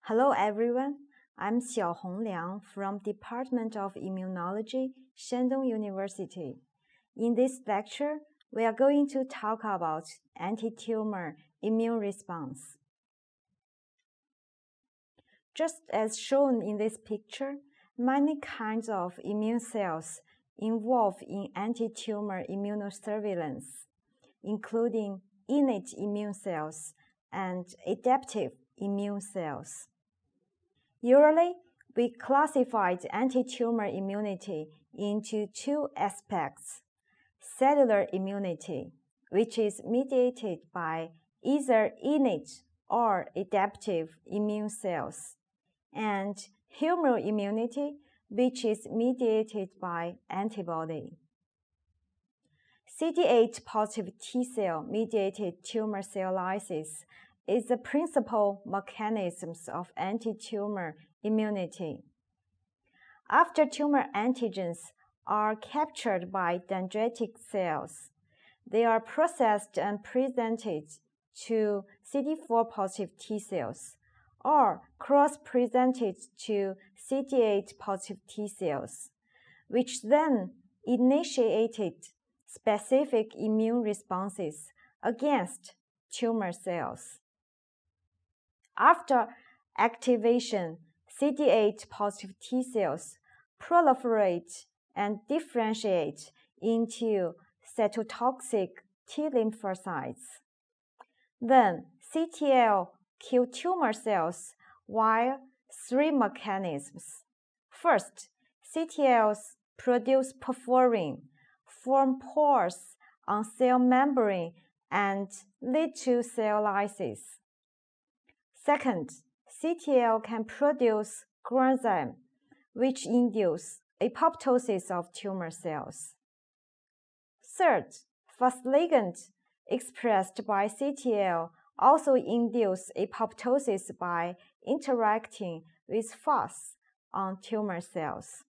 Hello everyone, I'm Xiaohong Liang from Department of Immunology, Shandong University. In this lecture, we are going to talk about anti-tumor immune response. Just as shown in this picture, many kinds of immune cells involved in anti-tumor immunosurveillance, including innate immune cells and adaptive immune cells. Usually, we classified anti-tumor immunity into two aspects: cellular immunity, which is mediated by either innate or adaptive immune cells, and humoral immunity, which is mediated by antibody. CD8 positive T cell mediated tumor cell lysis is the principal mechanism of anti-tumor immunity. After tumor antigens are captured by dendritic cells, they are processed and presented to CD4 positive T cells or cross-presented to CD8 positive T cells, which then initiated specific immune responses against tumor cells. After activation, CD8 positive T cells proliferate and differentiate into cytotoxic T lymphocytes. Then CTL kill tumor cells via three mechanisms. First, CTLs produce porphyrin, form pores on cell membrane, and lead to cell lysis. Second, CTL can produce granzyme, which induce apoptosis of tumor cells. Third, Fas-ligand expressed by CTL also induce apoptosis by interacting with Fas on tumor cells.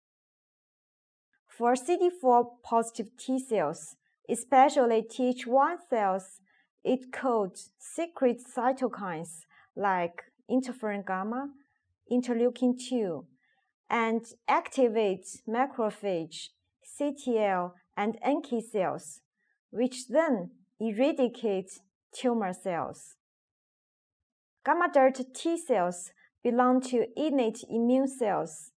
For CD4 positive T cells, especially Th1 cells, it codes secret cytokines like interferon gamma, interleukin-2, and activates macrophage, CTL, and NK cells, which then eradicate tumor cells. Gamma delta T cells belong to innate immune cells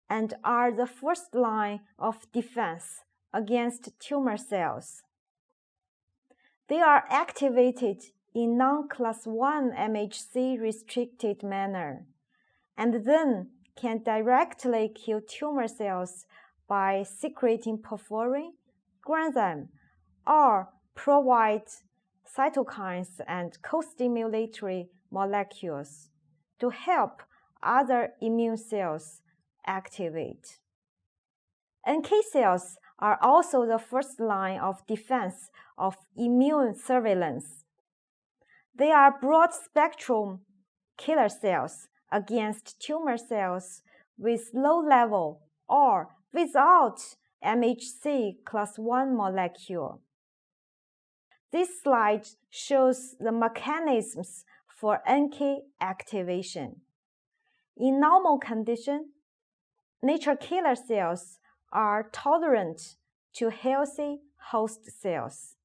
and are the first line of defense against tumor cells. They are activated in non-class 1 MHC restricted manner, and then can directly kill tumor cells by secreting porphyrin, granzyme, or provide cytokines and co-stimulatory molecules to help other immune cells activate. NK cells are also the first line of defense of immune surveillance. They are broad-spectrum killer cells against tumor cells with low level or without MHC class 1 molecule. This slide shows the mechanisms for NK activation. In normal condition, natural killer cells are tolerant to healthy host cells,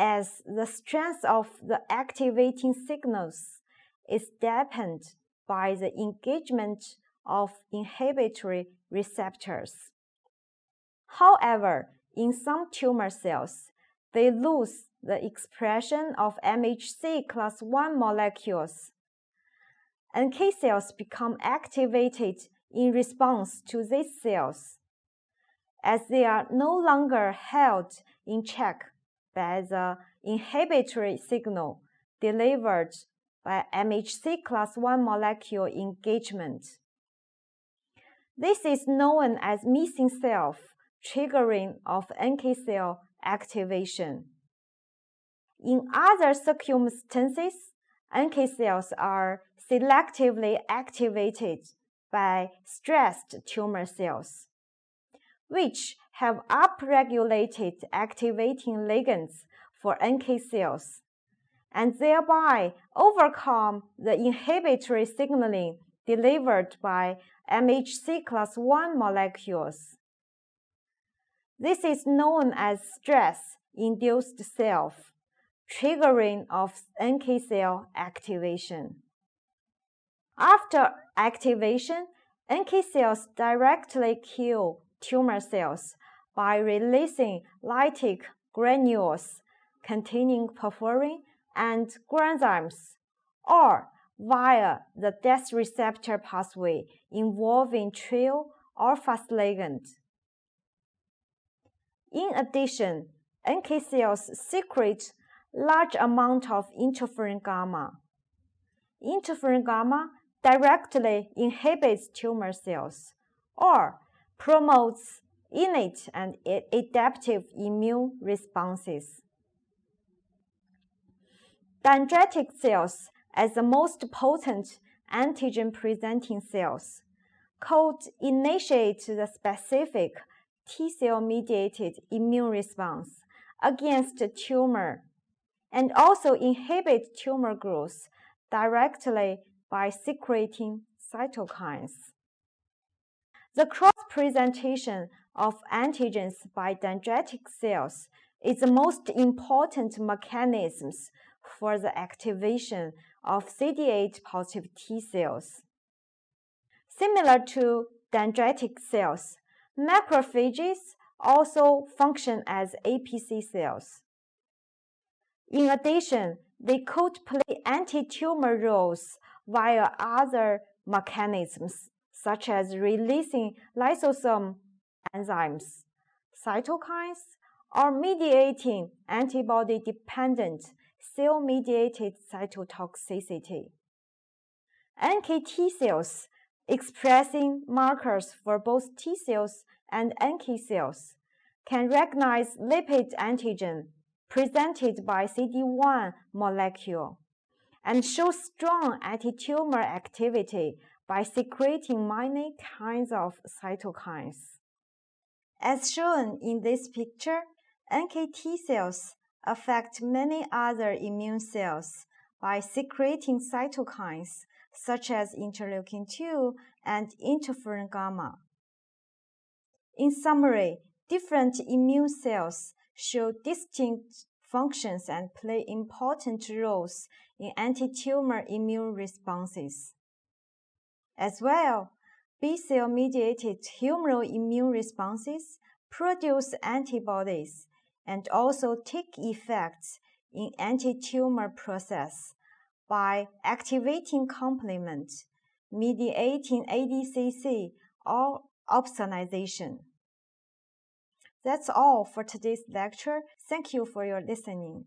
as the strength of the activating signals is dampened by the engagement of inhibitory receptors. However, in some tumor cells, they lose the expression of MHC class 1 molecules. NK cells become activated in response to these cells, as they are no longer held in check by the inhibitory signal delivered by MHC class 1 molecule engagement. This is known as missing self triggering of NK cell activation. In other circumstances, NK cells are selectively activated by stressed tumor cells, which have upregulated activating ligands for NK cells and thereby overcome the inhibitory signaling delivered by MHC class I molecules. This is known as stress-induced self-triggering of NK cell activation. After activation, NK cells directly kill tumor cells by releasing lytic granules containing perforin and granzymes, or via the death receptor pathway involving TRIL or Fas ligand. In addition, NK cells secrete large amount of interferon gamma. Interferon gamma directly inhibits tumor cells or promotes innate and adaptive immune responses. Dendritic cells, as the most potent antigen-presenting cells, initiate the specific T-cell-mediated immune response against tumor and also inhibit tumor growth directly by secreting cytokines. The cross-presentation of antigens by dendritic cells is the most important mechanism for the activation of CD8 positive T cells. Similar to dendritic cells, macrophages also function as APC cells. In addition, they could play anti-tumor roles via other mechanisms, such as releasing lysosome enzymes, cytokines, or mediating antibody-dependent cell-mediated cytotoxicity. NKT cells expressing markers for both T cells and NK cells can recognize lipid antigen presented by CD1 molecule and show strong anti-tumor activity by secreting many kinds of cytokines. As shown in this picture, NKT cells affect many other immune cells by secreting cytokines such as interleukin-2 and interferon gamma. In summary, different immune cells show distinct functions and play important roles in anti-tumor immune responses. As well, B-cell-mediated humoral immune responses produce antibodies and also take effects in anti-tumor process by activating complement, mediating ADCC or opsonization. That's all for today's lecture. Thank you for your listening.